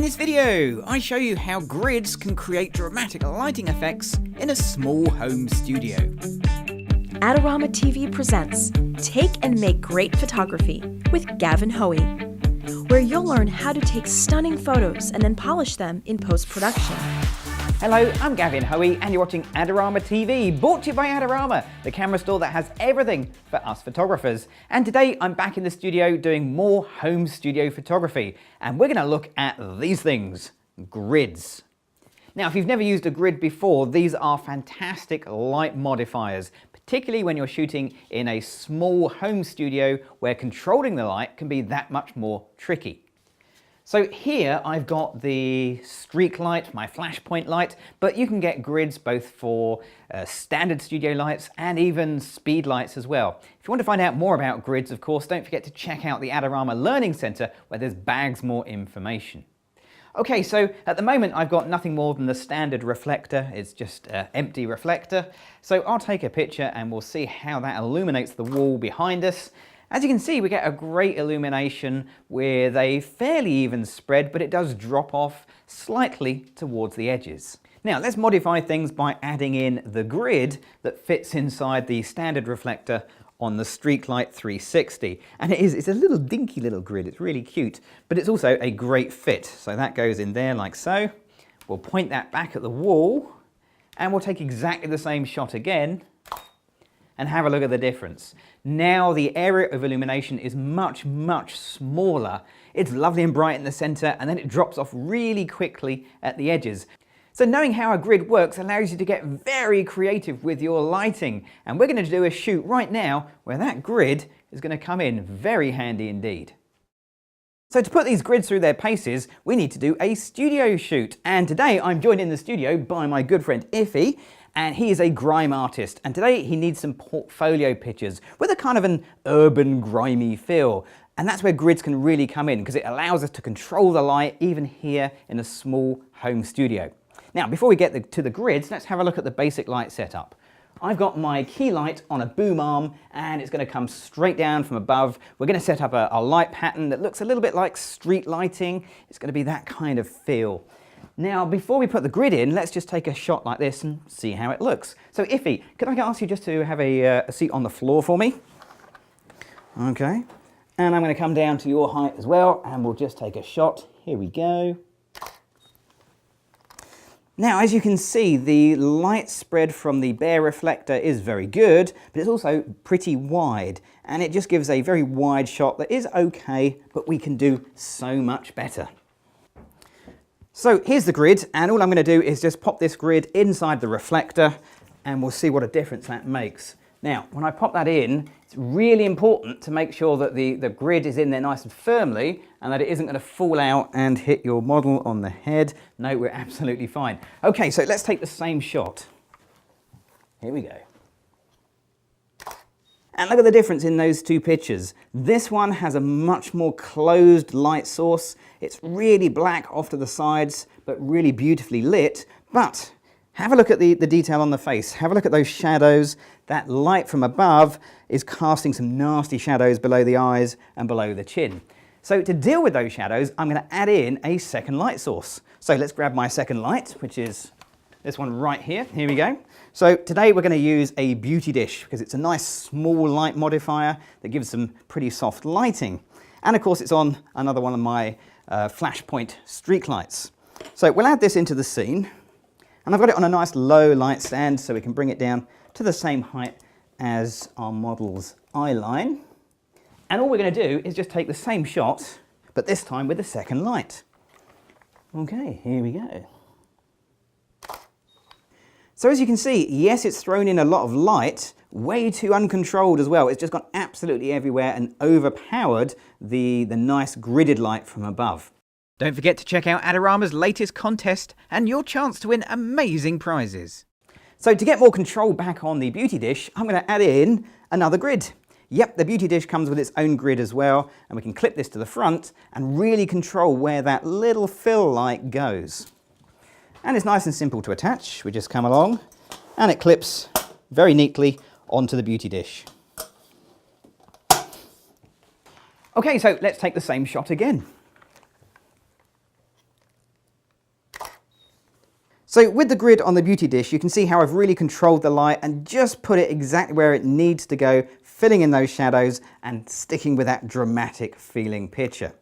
this video, I show you how grids can create dramatic lighting effects in a small home studio. AdoramaTV presents Take and Make Great Photography with Gavin Hoey, where you'll learn how to take stunning photos and then polish them in post-production. Hello, I'm Gavin Hoey and you're watching AdoramaTV, brought to you by Adorama, the camera store that has everything for us photographers. And today I'm back in the studio doing more home studio photography, and we're going to look at these things, grids. Now, if you've never used a grid before, these are fantastic light modifiers, particularly when you're shooting in a small home studio where controlling the light can be that much more tricky. So here I've got the streak light, my flashpoint light, but you can get grids both for standard studio lights and even speed lights as well. If you want to find out more about grids, of course, don't forget to check out the Adorama Learning Center where there's bags more information. Okay, so at the moment I've got nothing more than the standard reflector. It's just an empty reflector. So I'll take a picture and we'll see how that illuminates the wall behind us. As you can see, we get a great illumination with a fairly even spread, but it does drop off slightly towards the edges. Now let's modify things by adding in the grid that fits inside the standard reflector on the Streaklight 360. And it's a little dinky little grid, it's really cute, but it's also a great fit. So that goes in there like so. We'll point that back at the wall and we'll take exactly the same shot again and have a look at the difference. Now the area of illumination is much, much smaller. It's lovely and bright in the center, and then it drops off really quickly at the edges. So knowing how a grid works allows you to get very creative with your lighting. And we're going to do a shoot right now where that grid is going to come in very handy indeed. So to put these grids through their paces, we need to do a studio shoot. And today I'm joined in the studio by my good friend Iffy, and he is a grime artist. And today he needs some portfolio pictures with a kind of an urban grimy feel. And that's where grids can really come in because it allows us to control the light even here in a small home studio. Now, before we get to the grids, let's have a look at the basic light setup. I've got my key light on a boom arm and it's going to come straight down from above. We're going to set up a light pattern that looks a little bit like street lighting. It's going to be that kind of feel. Now, before we put the grid in, let's just take a shot like this and see how it looks. So Iffy, could I ask you just to have a seat on the floor for me? Okay. And I'm going to come down to your height as well and we'll just take a shot. Here we go. Now, as you can see, the light spread from the bare reflector is very good, but it's also pretty wide, and it just gives a very wide shot that is okay, but we can do so much better. So here's the grid, and all I'm going to do is just pop this grid inside the reflector, and we'll see what a difference that makes. Now, when I pop that in, it's really important to make sure that the grid is in there nice and firmly and that it isn't going to fall out and hit your model on the head. No, we're absolutely fine. Okay, so let's take the same shot. Here we go. And look at the difference in those two pictures. This one has a much more closed light source. It's really black off to the sides, but really beautifully lit. But have a look at the detail on the face. Have a look at those shadows. That light from above is casting some nasty shadows below the eyes and below the chin. So to deal with those shadows, I'm going to add in a second light source. So let's grab my second light, which is this one right here. Here we go. So today we're going to use a beauty dish because it's a nice small light modifier that gives some pretty soft lighting. And of course it's on another one of my flashpoint streak lights. So we'll add this into the scene. And I've got it on a nice low light stand so we can bring it down to the same height as our model's eye line. And all we're going to do is just take the same shot, but this time with the second light. Okay, here we go. So as you can see, yes, it's thrown in a lot of light, way too uncontrolled as well. It's just gone absolutely everywhere and overpowered the nice gridded light from above. Don't forget to check out Adorama's latest contest and your chance to win amazing prizes. So to get more control back on the beauty dish, I'm going to add in another grid. Yep, the beauty dish comes with its own grid as well, and we can clip this to the front and really control where that little fill light goes. And it's nice and simple to attach. We just come along and it clips very neatly onto the beauty dish. Okay, so let's take the same shot again. So with the grid on the beauty dish, you can see how I've really controlled the light and just put it exactly where it needs to go, filling in those shadows and sticking with that dramatic feeling picture.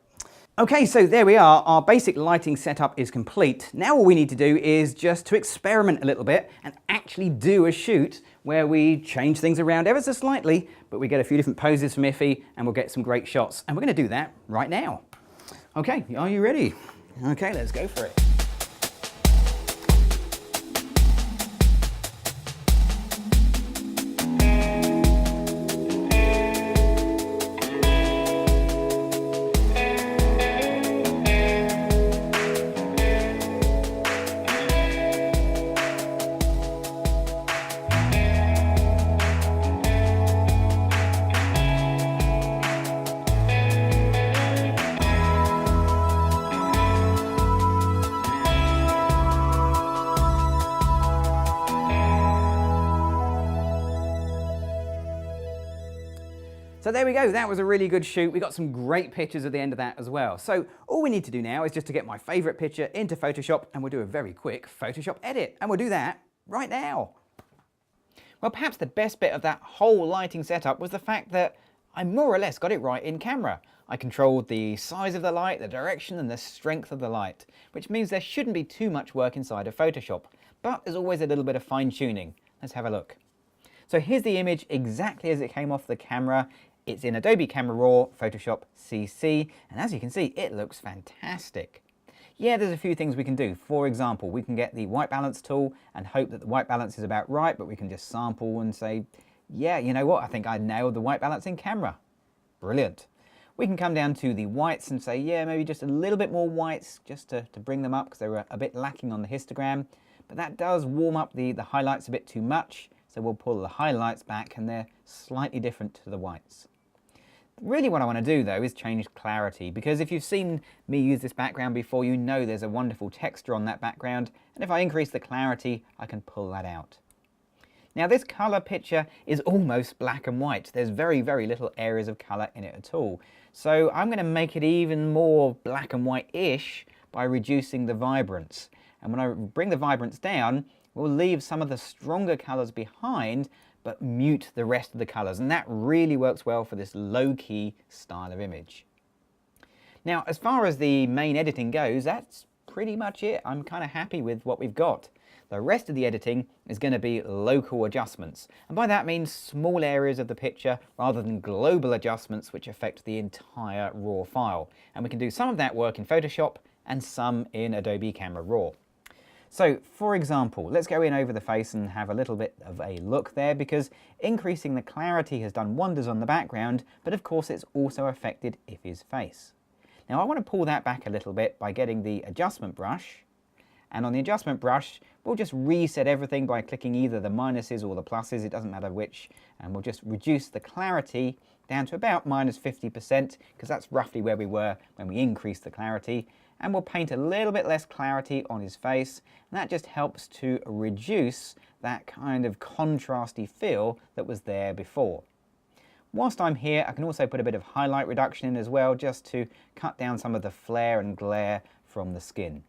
Okay, so there we are. Our basic lighting setup is complete. Now all we need to do is just to experiment a little bit and actually do a shoot where we change things around ever so slightly, but we get a few different poses from Iffy and we'll get some great shots. And we're going to do that right now. Okay, are you ready? Okay, let's go for it. So there we go, that was a really good shoot. We got some great pictures at the end of that as well. So all we need to do now is just to get my favorite picture into Photoshop and we'll do a very quick Photoshop edit. And we'll do that right now. Well, perhaps the best bit of that whole lighting setup was the fact that I more or less got it right in camera. I controlled the size of the light, the direction and the strength of the light, which means there shouldn't be too much work inside of Photoshop. But there's always a little bit of fine tuning. Let's have a look. So here's the image exactly as it came off the camera. It's in Adobe Camera Raw, Photoshop CC, and as you can see, it looks fantastic. Yeah, there's a few things we can do. For example, we can get the white balance tool and hope that the white balance is about right, but we can just sample and say, yeah, you know what, I think I nailed the white balance in camera. Brilliant. We can come down to the whites and say, yeah, maybe just a little bit more whites just to bring them up because they were a bit lacking on the histogram. But that does warm up the highlights a bit too much, so we'll pull the highlights back and they're slightly different to the whites. Really what I want to do though is change clarity, because if you've seen me use this background before, you know there's a wonderful texture on that background, and if I increase the clarity I can pull that out. Now this colour picture is almost black and white. There's very little areas of colour in it at all. So I'm going to make it even more black and white-ish by reducing the vibrance. And when I bring the vibrance down, we'll leave some of the stronger colours behind but mute the rest of the colours, and that really works well for this low-key style of image. Now as far as the main editing goes, that's pretty much it. I'm kind of happy with what we've got. The rest of the editing is going to be local adjustments, and by that I mean small areas of the picture rather than global adjustments which affect the entire raw file. And we can do some of that work in Photoshop and some in Adobe Camera Raw. So for example, let's go in over the face and have a little bit of a look there, because increasing the clarity has done wonders on the background, but of course it's also affected Iffy's face. Now I want to pull that back a little bit by getting the adjustment brush, and on the adjustment brush we'll just reset everything by clicking either the minuses or the pluses, it doesn't matter which, and we'll just reduce the clarity down to about -50%, because that's roughly where we were when we increased the clarity. And we'll paint a little bit less clarity on his face, and that just helps to reduce that kind of contrasty feel that was there before. Whilst I'm here, I can also put a bit of highlight reduction in as well, just to cut down some of the flare and glare from the skin.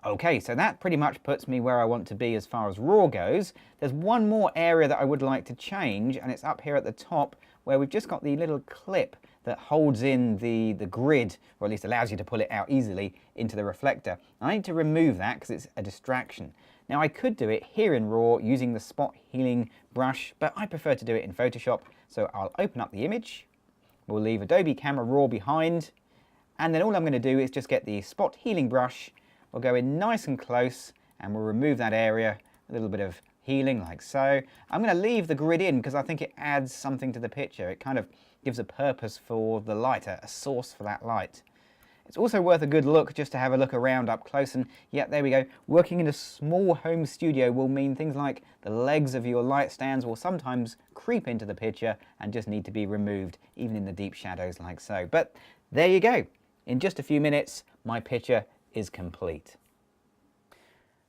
Okay, so that pretty much puts me where I want to be as far as raw goes. There's one more area that I would like to change, and it's up here at the top where we've just got the little clip that holds in the grid, or at least allows you to pull it out easily into the reflector. I need to remove that because it's a distraction. Now I could do it here in RAW using the spot healing brush, but I prefer to do it in Photoshop, so I'll open up the image, we'll leave Adobe Camera Raw behind, and then all I'm going to do is just get the spot healing brush, we'll go in nice and close, and we'll remove that area, a little bit of healing like so. I'm going to leave the grid in because I think it adds something to the picture. It kind of gives a purpose for the light, a source for that light. It's also worth a good look just to have a look around up close, and yeah, there we go. Working in a small home studio will mean things like the legs of your light stands will sometimes creep into the picture and just need to be removed, even in the deep shadows like so. But there you go. In just a few minutes, my picture is complete.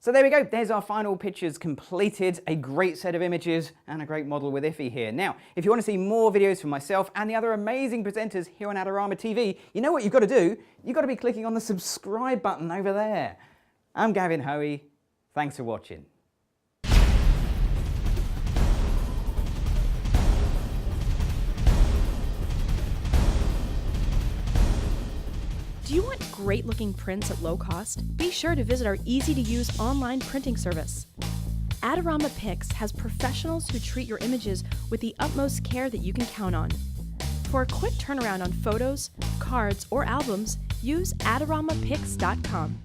So there we go, there's our final pictures completed, a great set of images and a great model with Iffy here. Now, if you want to see more videos from myself and the other amazing presenters here on AdoramaTV, you know what you've got to do? You've got to be clicking on the subscribe button over there. I'm Gavin Hoey, Thanks for watching. Do you want great looking prints at low cost? Be sure to visit our easy to use online printing service. Adorama Pix has professionals who treat your images with the utmost care that you can count on. For a quick turnaround on photos, cards, or albums, use AdoramaPix.com.